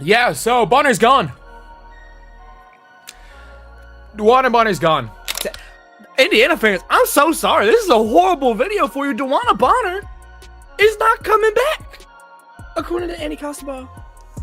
Yeah, so Bonner's gone. DeWanna Bonner's gone. Indiana fans, I'm so sorry. This is a horrible video for you. DeWanna Bonner is not coming back, according to Andy Costabile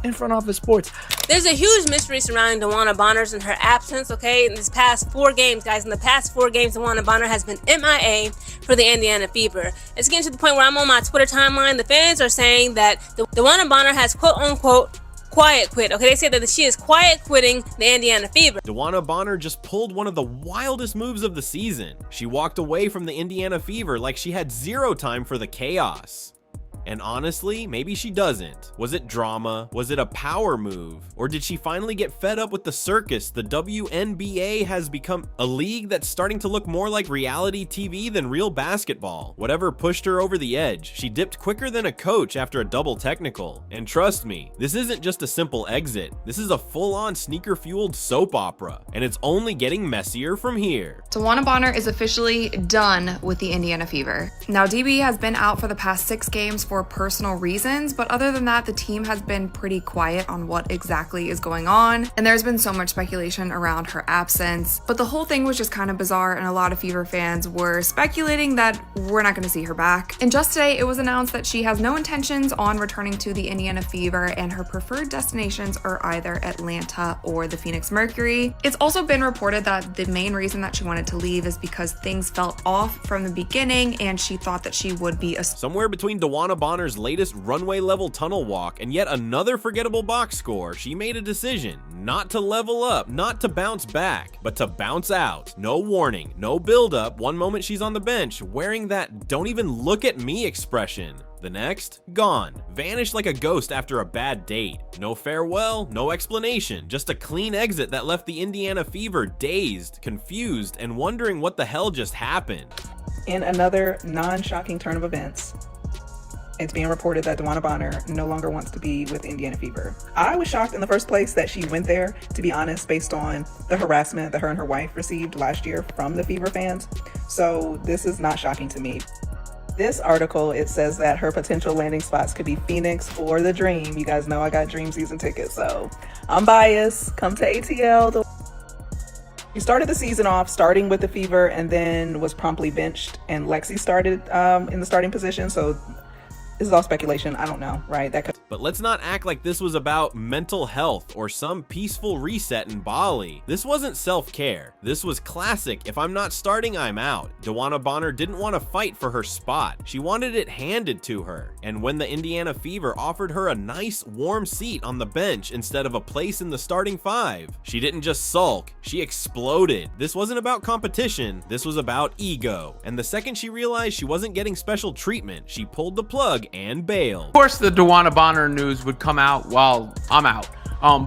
in Front Office Sports. There's a huge mystery surrounding DeWanna Bonner and her absence, okay? In this past 4 games, guys, in the past 4 games, DeWanna Bonner has been MIA for the Indiana Fever. It's getting to the point where I'm on my Twitter timeline. The fans are saying that DeWanna Bonner has quote-unquote quiet quit. Okay, they say that she is quiet quitting the Indiana Fever. DeWanna Bonner just pulled one of the wildest moves of the season. She walked away from the Indiana Fever like she had zero time for the chaos. And honestly, maybe she doesn't. Was it drama? Was it a power move? Or did she finally get fed up with the circus? The Wnba has become a league that's starting to look more like reality TV than real basketball. Whatever pushed her over the edge, she dipped quicker than a coach after a double technical. And trust me, this isn't just a simple exit. This is a full-on sneaker-fueled soap opera, and it's only getting messier from here. DeWanna Bonner is officially done with the Indiana Fever. Now, DB has been out for the past 6 games for personal reasons, but other than that, the team has been pretty quiet on what exactly is going on, and there's been so much speculation around her absence. But the whole thing was just kind of bizarre, and a lot of Fever fans were speculating that we're not going to see her back. And just today, it was announced that she has no intentions on returning to the Indiana Fever, and her preferred destinations are either Atlanta or the Phoenix Mercury. It's also been reported that the main reason that she wanted to leave is because things felt off from the beginning, and she thought that she would be somewhere between DeWanna Bonner's latest runway-level tunnel walk and yet another forgettable box score, she made a decision not to level up, not to bounce back, but to bounce out. No warning, no build-up. One moment she's on the bench, wearing that "don't even look at me" expression. The next, gone. Vanished like a ghost after a bad date. No farewell, no explanation, just a clean exit that left the Indiana Fever dazed, confused, and wondering what the hell just happened. In another non-shocking turn of events, it's being reported that DeWanna Bonner no longer wants to be with Indiana Fever. I was shocked in the first place that she went there, to be honest, based on the harassment that her and her wife received last year from the Fever fans. So this is not shocking to me. This article, it says that her potential landing spots could be Phoenix or the Dream. You guys know I got Dream season tickets, so I'm biased. Come to ATL. She started the season off starting with the Fever and then was promptly benched, and Lexi started in the starting position. So this is all speculation. I don't know, right? But let's not act like this was about mental health or some peaceful reset in Bali. This wasn't self-care. This was classic, if I'm not starting, I'm out. DeWanna Bonner didn't want to fight for her spot. She wanted it handed to her. And when the Indiana Fever offered her a nice, warm seat on the bench instead of a place in the starting 5, she didn't just sulk, she exploded. This wasn't about competition, this was about ego. And the second she realized she wasn't getting special treatment, she pulled the plug and bailed. Of course, the DeWanna Bonner news would come out while I'm out.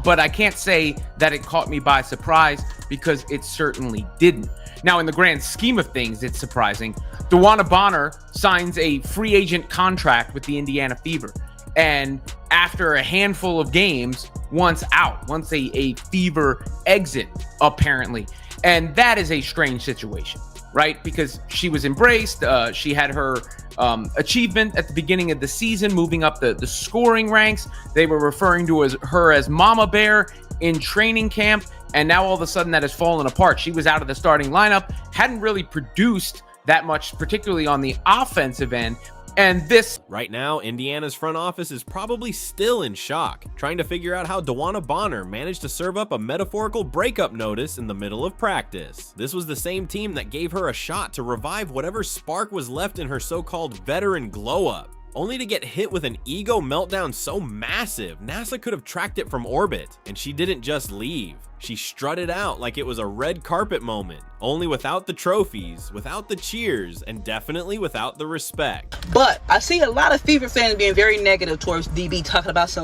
But I can't say that it caught me by surprise, because it certainly didn't. Now, in the grand scheme of things, it's surprising. DeWanna Bonner signs a free agent contract with the Indiana Fever. And after a handful of games, once a Fever exit, apparently. And that is a strange situation, right? Because she was embraced. She had her achievement at the beginning of the season, moving up the scoring ranks. They were referring to her as Mama Bear in training camp, and now all of a sudden that has fallen apart. She was out of the starting lineup, hadn't really produced that much, particularly on the offensive end. And this right now, Indiana's front office is probably still in shock, trying to figure out how DeWanna Bonner managed to serve up a metaphorical breakup notice in the middle of practice. This was the same team that gave her a shot to revive whatever spark was left in her so-called veteran glow-up, only to get hit with an ego meltdown so massive NASA could have tracked it from orbit. And she didn't just leave. She strutted out like it was a red carpet moment, only without the trophies, without the cheers, and definitely without the respect. But I see a lot of Fever fans being very negative towards DB, talking about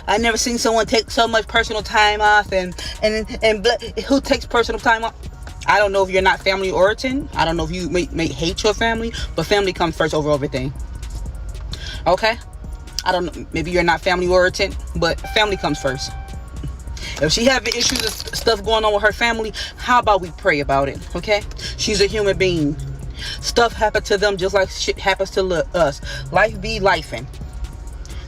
I never seen someone take so much personal time off, and who takes personal time off? I don't know if you're not family origin. I don't know if you may hate your family, but family comes first over everything. Okay? I don't know, maybe you're not family origin, but family comes first. If she having issues and stuff going on with her family, how about we pray about it, okay? She's a human being. Stuff happens to them just like shit happens to us. Life be lifing.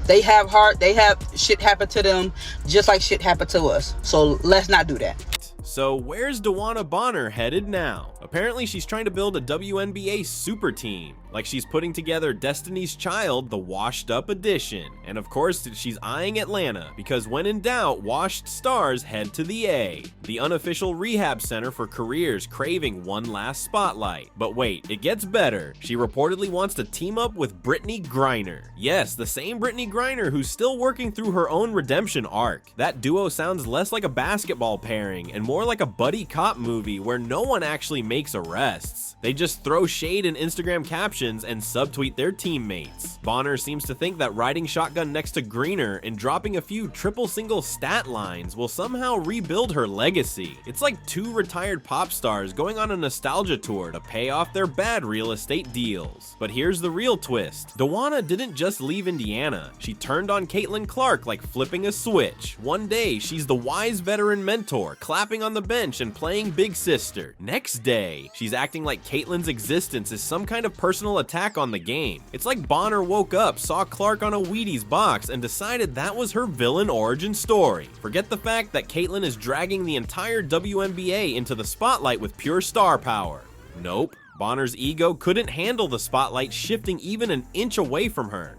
They have heart. They have shit happen to them just like shit happened to us. So let's not do that. So where's DeWanna Bonner headed now? Apparently she's trying to build a WNBA super team, like she's putting together Destiny's Child, the washed up edition. And of course she's eyeing Atlanta, because when in doubt, washed stars head to the A, the unofficial rehab center for careers craving one last spotlight. But wait, it gets better. She reportedly wants to team up with Brittany Griner. Yes, the same Brittany Griner who's still working through her own redemption arc. That duo sounds less like a basketball pairing and more like a buddy cop movie where no one actually makes arrests. They just throw shade in Instagram captions and subtweet their teammates. Bonner seems to think that riding shotgun next to Greener and dropping a few triple single stat lines will somehow rebuild her legacy. It's like two retired pop stars going on a nostalgia tour to pay off their bad real estate deals. But here's the real twist. DeWanna didn't just leave Indiana. She turned on Caitlin Clark like flipping a switch. One day, she's the wise veteran mentor, clapping on the bench and playing big sister. Next day, she's acting like Caitlin's existence is some kind of personal attack on the game. It's like Bonner woke up, saw Clark on a Wheaties box, and decided that was her villain origin story. Forget the fact that Caitlin is dragging the entire WNBA into the spotlight with pure star power. Nope, Bonner's ego couldn't handle the spotlight shifting even an inch away from her.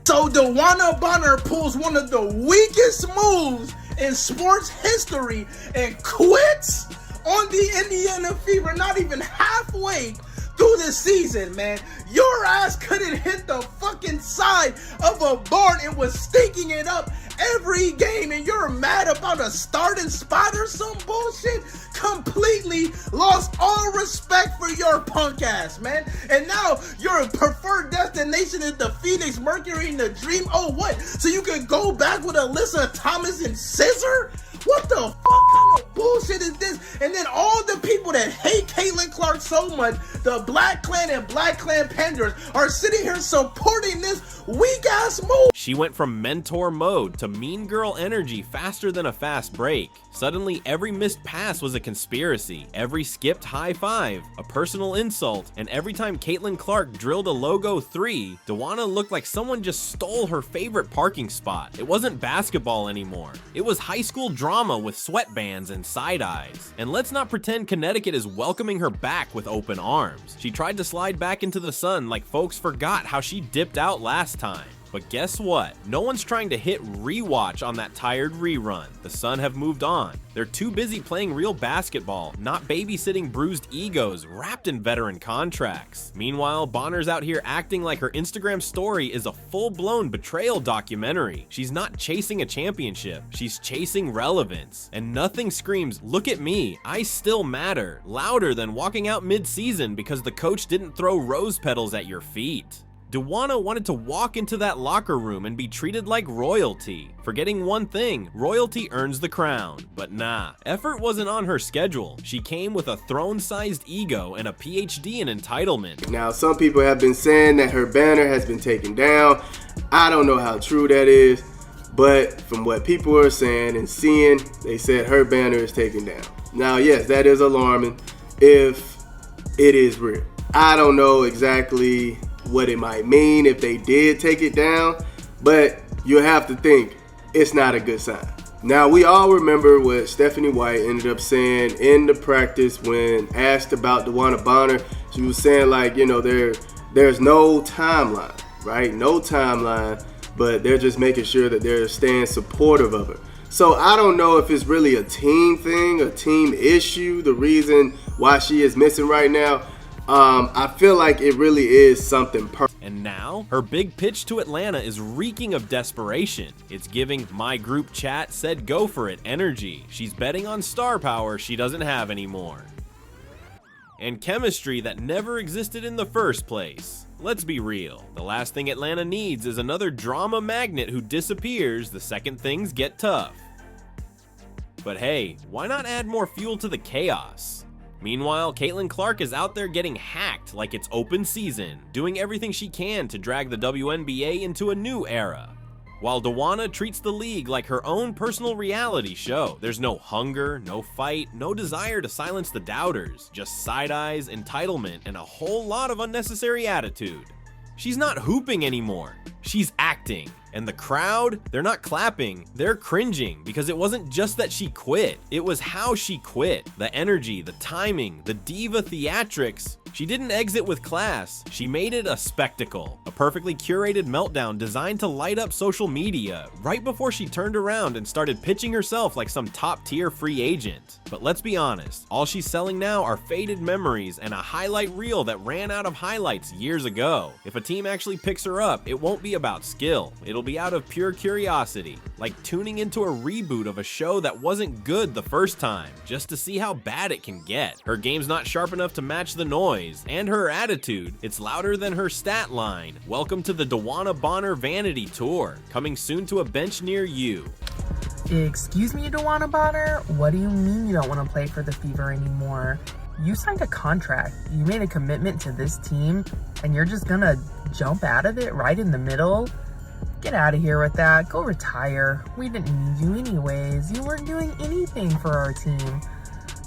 So DeWanna Bonner pulls one of the weakest moves in sports history and quits on the Indiana Fever, not even halfway through the season, man. Your ass couldn't hit the fucking side of a barn and was stinking it up every game, and you're mad about a starting spot or some bullshit? Completely lost all respect for your punk ass, man. And now your preferred destination is the Phoenix Mercury in the Dream. Oh, what? So you can go back with Alyssa Thomas and Scissor? What the fuck kind of bullshit is this? And then all the people that hate Caitlin Clark so much, the Black Clan and Black Clan Panders, are sitting here supporting this weak ass move. She went from mentor mode to mean girl energy faster than a fast break. Suddenly, every missed pass was a conspiracy, every skipped high five a personal insult, and every time Caitlin Clark drilled a logo 3, DeWanna looked like someone just stole her favorite parking spot. It wasn't basketball anymore. It was high school drama with sweatbands and side eyes. And let's not pretend Connecticut is welcoming her back with open arms. She tried to slide back into the sun like folks forgot how she dipped out last time. But guess what? No one's trying to hit rewatch on that tired rerun. The Sun have moved on. They're too busy playing real basketball, not babysitting bruised egos wrapped in veteran contracts. Meanwhile, Bonner's out here acting like her Instagram story is a full-blown betrayal documentary. She's not chasing a championship, she's chasing relevance. And nothing screams, "Look at me, I still matter," louder than walking out mid-season because the coach didn't throw rose petals at your feet. DeWanna wanted to walk into that locker room and be treated like royalty. Forgetting one thing, royalty earns the crown. But nah, effort wasn't on her schedule. She came with a throne-sized ego and a PhD in entitlement. Now, some people have been saying that her banner has been taken down. I don't know how true that is, but from what people are saying and seeing, they said her banner is taken down. Now, yes, that is alarming if it is real. I don't know exactly what it might mean if they did take it down, but you have to think it's not a good sign. Now, we all remember what Stephanie White ended up saying in the practice when asked about DeWanna Bonner. She was saying, like, you know, there's no timeline, right? No timeline, but they're just making sure that they're staying supportive of her. So I don't know if it's really a team thing, a team issue, the reason why she is missing right now. I feel like it really is something personal. And now, her big pitch to Atlanta is reeking of desperation. It's giving "my group chat said go for it" energy. She's betting on star power she doesn't have anymore. And chemistry that never existed in the first place. Let's be real, the last thing Atlanta needs is another drama magnet who disappears the second things get tough. But hey, why not add more fuel to the chaos? Meanwhile, Caitlin Clark is out there getting hacked like it's open season, doing everything she can to drag the WNBA into a new era. While DeWanna treats the league like her own personal reality show. There's no hunger, no fight, no desire to silence the doubters, just side eyes, entitlement, and a whole lot of unnecessary attitude. She's not hooping anymore. She's acting. And the crowd, they're not clapping, they're cringing because it wasn't just that she quit, it was how she quit. The energy, the timing, the diva theatrics. She didn't exit with class, she made it a spectacle. A perfectly curated meltdown designed to light up social media right before she turned around and started pitching herself like some top-tier free agent. But let's be honest, all she's selling now are faded memories and a highlight reel that ran out of highlights years ago. If a team actually picks her up, it won't be about skill. It'll be out of pure curiosity, like tuning into a reboot of a show that wasn't good the first time, just to see how bad it can get. Her game's not sharp enough to match the noise, and her attitude, it's louder than her stat line. Welcome to the DeWanna Bonner Vanity Tour, coming soon to a bench near you. Excuse me, DeWanna Bonner? What do you mean you don't want to play for the Fever anymore? You signed a contract, you made a commitment to this team, and you're just gonna jump out of it right in the middle? Get out of here with that. Go retire. We didn't need you anyways. You weren't doing anything for our team.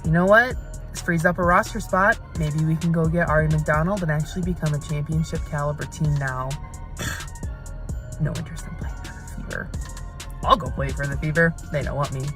You know what? This frees up a roster spot. Maybe we can go get Ari McDonald and actually become a championship caliber team now. No interest in playing for the Fever. I'll go play for the Fever. They don't want me.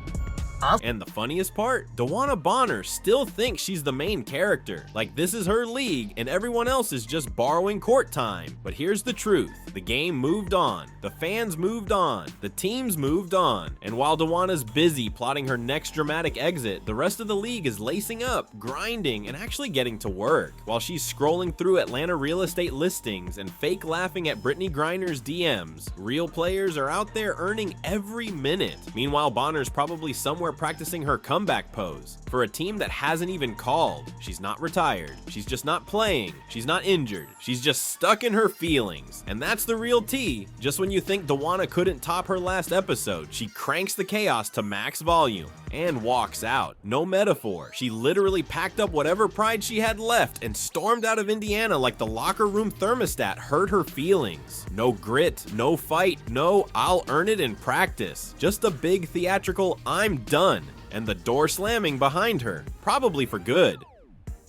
And the funniest part, DeWanna Bonner still thinks she's the main character, like this is her league and everyone else is just borrowing court time. But here's the truth, the game moved on, the fans moved on, the teams moved on, and while DeWanna's busy plotting her next dramatic exit, the rest of the league is lacing up, grinding, and actually getting to work. While she's scrolling through Atlanta real estate listings and fake laughing at Brittany Griner's DMs, real players are out there earning every minute. Meanwhile, Bonner's probably somewhere practicing her comeback pose for a team that hasn't even called. She's not retired, she's just not playing, she's not injured, she's just stuck in her feelings. And that's the real tea. Just when you think DeWanna couldn't top her last episode, she cranks the chaos to max volume and walks out. No metaphor, she literally packed up whatever pride she had left and stormed out of Indiana like the locker room thermostat hurt her feelings. No grit, no fight, no I'll earn it in practice. Just a big theatrical I'm done, and the door slamming behind her, probably for good.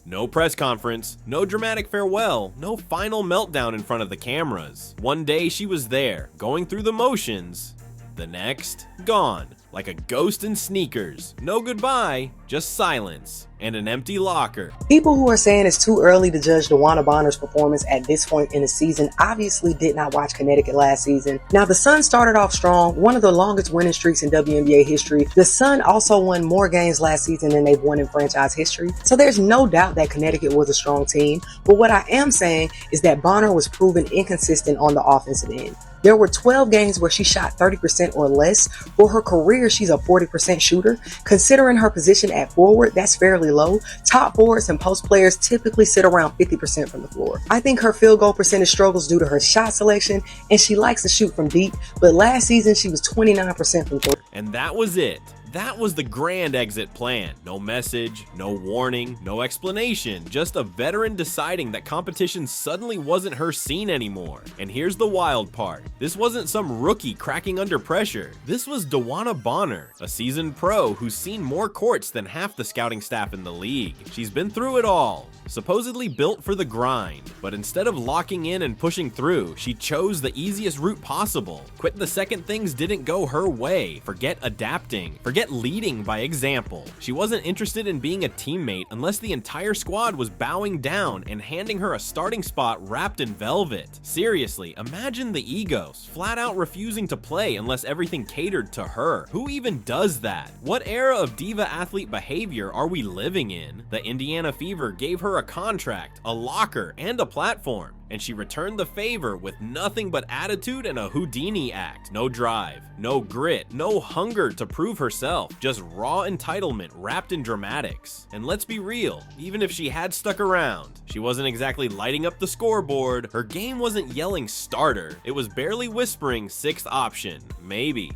No press conference, no dramatic farewell, no final meltdown in front of the cameras. One day she was there, going through the motions. The next, gone, like a ghost in sneakers. No goodbye, just silence, and an empty locker. People who are saying it's too early to judge DeWanna Bonner's performance at this point in the season obviously did not watch Connecticut last season. Now, the Sun started off strong, one of the longest winning streaks in WNBA history. The Sun also won more games last season than they've won in franchise history, so there's no doubt that Connecticut was a strong team. But what I am saying is that Bonner was proven inconsistent on the offensive end. There were 12 games where she shot 30% or less. For her career, she's a 40% shooter. Considering her position at forward, that's fairly low. Top forwards and post players typically sit around 50% from the floor. I think her field goal percentage struggles due to her shot selection, and she likes to shoot from deep, but last season she was 29% from three. And that was it. That was the grand exit plan. No message, no warning, no explanation, just a veteran deciding that competition suddenly wasn't her scene anymore. And here's the wild part. This wasn't some rookie cracking under pressure. This was DeWanna Bonner, a seasoned pro who's seen more courts than half the scouting staff in the league. She's been through it all, supposedly built for the grind, but instead of locking in and pushing through, she chose the easiest route possible. Quit the second things didn't go her way. Forget adapting. Forget leading by example. She wasn't interested in being a teammate unless the entire squad was bowing down and handing her a starting spot wrapped in velvet. Seriously, imagine the egos, flat out refusing to play unless everything catered to her. Who even does that? What era of diva athlete behavior are we living in? The Indiana Fever gave her a contract, a locker, and a platform, and she returned the favor with nothing but attitude and a Houdini act. No drive, no grit, no hunger to prove herself, just raw entitlement wrapped in dramatics. And let's be real, even if she had stuck around, she wasn't exactly lighting up the scoreboard. Her game wasn't yelling starter, it was barely whispering sixth option, maybe.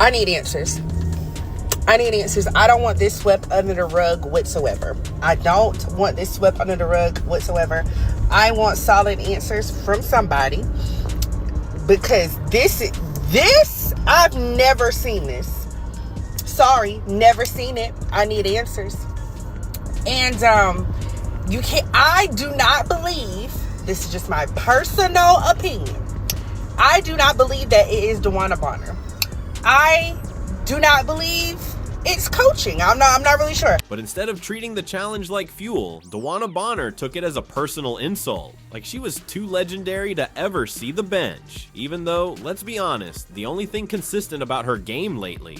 I need answers. I need answers. I don't want this swept under the rug whatsoever. I don't want this swept under the rug whatsoever. I want solid answers from somebody, because this I've never seen this. Sorry, never seen it. I need answers. And I do not believe This is just my personal opinion. I do not believe that it is DeWanna Bonner. I do not believe it's coaching. I'm not really sure. But instead of treating the challenge like fuel, DeWanna Bonner took it as a personal insult. Like she was too legendary to ever see the bench. Even though, let's be honest, the only thing consistent about her game lately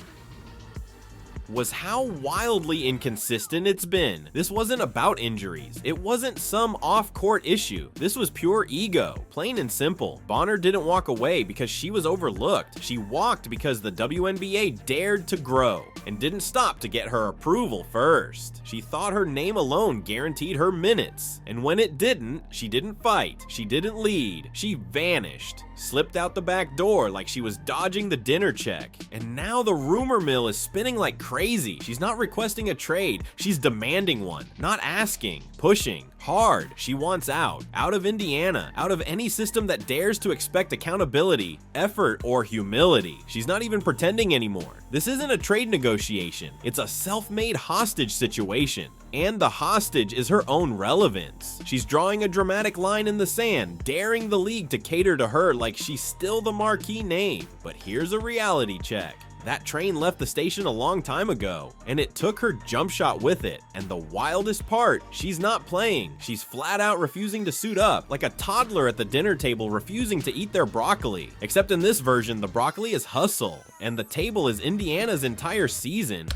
was how wildly inconsistent it's been. This wasn't about injuries. It wasn't some off-court issue. This was pure ego, plain and simple. Bonner didn't walk away because she was overlooked. She walked because the WNBA dared to grow and didn't stop to get her approval first. She thought her name alone guaranteed her minutes, and when it didn't, she didn't fight. She didn't lead. She vanished. Slipped out the back door like she was dodging the dinner check. And now the rumor mill is spinning like crazy. She's not requesting a trade, she's demanding one. Not asking, pushing, hard. She wants out of Indiana, out of any system that dares to expect accountability, effort, or humility. She's not even pretending anymore. This isn't a trade negotiation, it's a self-made hostage situation. And the hostage is her own relevance. She's drawing a dramatic line in the sand, daring the league to cater to her like she's still the marquee name. But here's a reality check. That train left the station a long time ago, and it took her jump shot with it. And the wildest part, she's not playing. She's flat out refusing to suit up, like a toddler at the dinner table refusing to eat their broccoli. Except in this version, the broccoli is hustle, and the table is Indiana's entire season.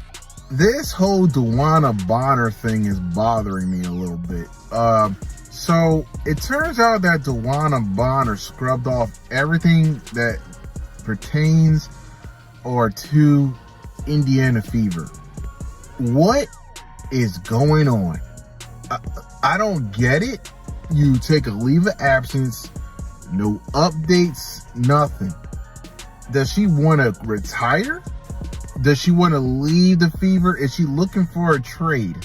This whole DeWanna Bonner thing is bothering me a little bit. So it turns out that DeWanna Bonner scrubbed off everything that pertains or to Indiana Fever. What is going on? I don't get it. You take a leave of absence, no updates, nothing. Does she want to retire? Does she want to leave the Fever? Is she looking for a trade?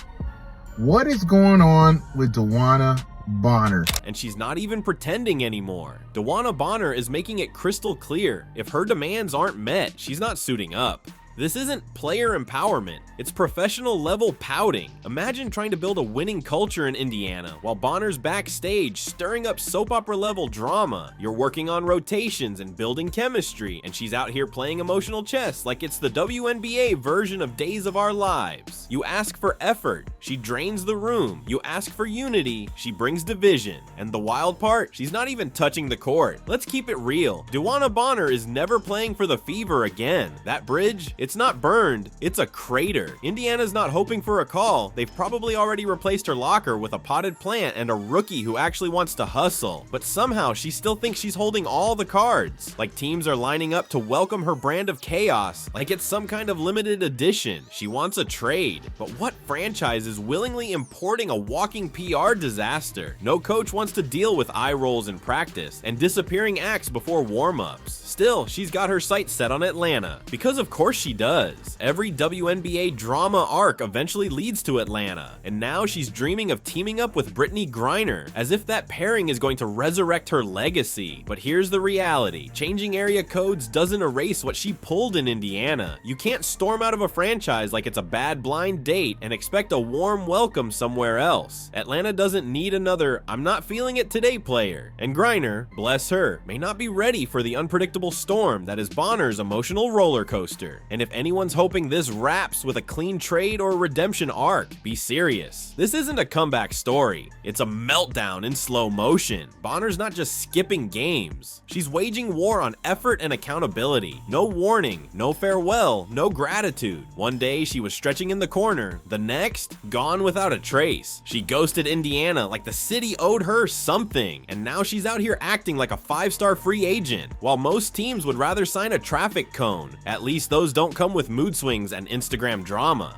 What is going on with DeWanna Bonner? And she's not even pretending anymore. DeWanna Bonner is making it crystal clear. If her demands aren't met, she's not suiting up. This isn't player empowerment, it's professional level pouting. Imagine trying to build a winning culture in Indiana while Bonner's backstage stirring up soap opera level drama. You're working on rotations and building chemistry, and she's out here playing emotional chess like it's the WNBA version of Days of Our Lives. You ask for effort, she drains the room. You ask for unity, she brings division. And the wild part, she's not even touching the court. Let's keep it real. DeWanna Bonner is never playing for the Fever again. That bridge, it's not burned, it's a crater. Indiana's not hoping for a call. They've probably already replaced her locker with a potted plant and a rookie who actually wants to hustle. But somehow she still thinks she's holding all the cards. Like teams are lining up to welcome her brand of chaos, like it's some kind of limited edition. She wants a trade. But what franchise is willingly importing a walking PR disaster? No coach wants to deal with eye rolls in practice and disappearing acts before warm-ups. Still, she's got her sights set on Atlanta. Because of course she does. Every WNBA drama arc eventually leads to Atlanta, and now she's dreaming of teaming up with Brittany Griner, as if that pairing is going to resurrect her legacy. But here's the reality. Changing area codes doesn't erase what she pulled in Indiana. You can't storm out of a franchise like it's a bad blind date and expect a warm welcome somewhere else. Atlanta doesn't need another "I'm not feeling it today" player, and Griner, bless her, may not be ready for the unpredictable storm that is Bonner's emotional roller coaster. And if anyone's hoping this wraps with a clean trade or redemption arc, be serious. This isn't a comeback story. It's a meltdown in slow motion. Bonner's not just skipping games. She's waging war on effort and accountability. No warning, no farewell, no gratitude. One day she was stretching in the corner, the next, gone without a trace. She ghosted Indiana like the city owed her something, and now she's out here acting like a 5-star free agent, while most teams would rather sign a traffic cone. At least those don't come with mood swings and Instagram drama.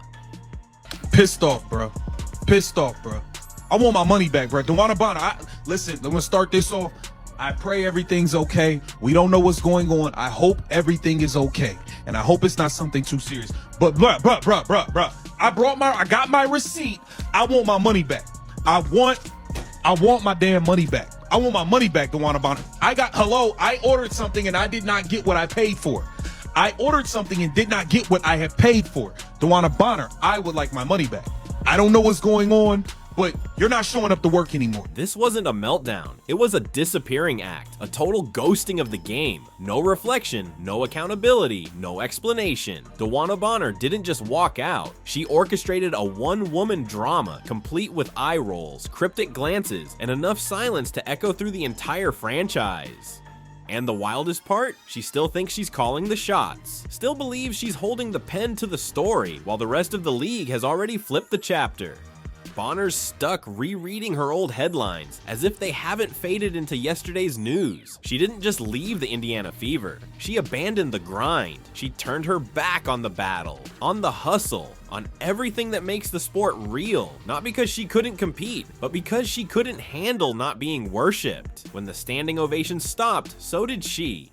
Pissed off, bro. Pissed off, bro. I want my money back, bro. DeWanna Bonner, listen, I'm gonna start this off. I pray everything's okay. We don't know what's going on. I hope everything is okay. And I hope it's not something too serious. But bruh. I got my receipt. I want my money back. I want my damn money back. I want my money back, DeWanna Bonner. I ordered something and I did not get what I paid for. I ordered something and did not get what I have paid for. DeWanna Bonner, I would like my money back. I don't know what's going on. but you're not showing up to work anymore. This wasn't a meltdown. It was a disappearing act, a total ghosting of the game. No reflection, no accountability, no explanation. DeWanna Bonner didn't just walk out. She orchestrated a one-woman drama, complete with eye rolls, cryptic glances, and enough silence to echo through the entire franchise. And the wildest part? She still thinks she's calling the shots. Still believes she's holding the pen to the story, while the rest of the league has already flipped the chapter. Bonner's stuck rereading her old headlines, as if they haven't faded into yesterday's news. She didn't just leave the Indiana Fever. She abandoned the grind. She turned her back on the battle, on the hustle, on everything that makes the sport real. Not because she couldn't compete, but because she couldn't handle not being worshipped. When the standing ovation stopped, so did she.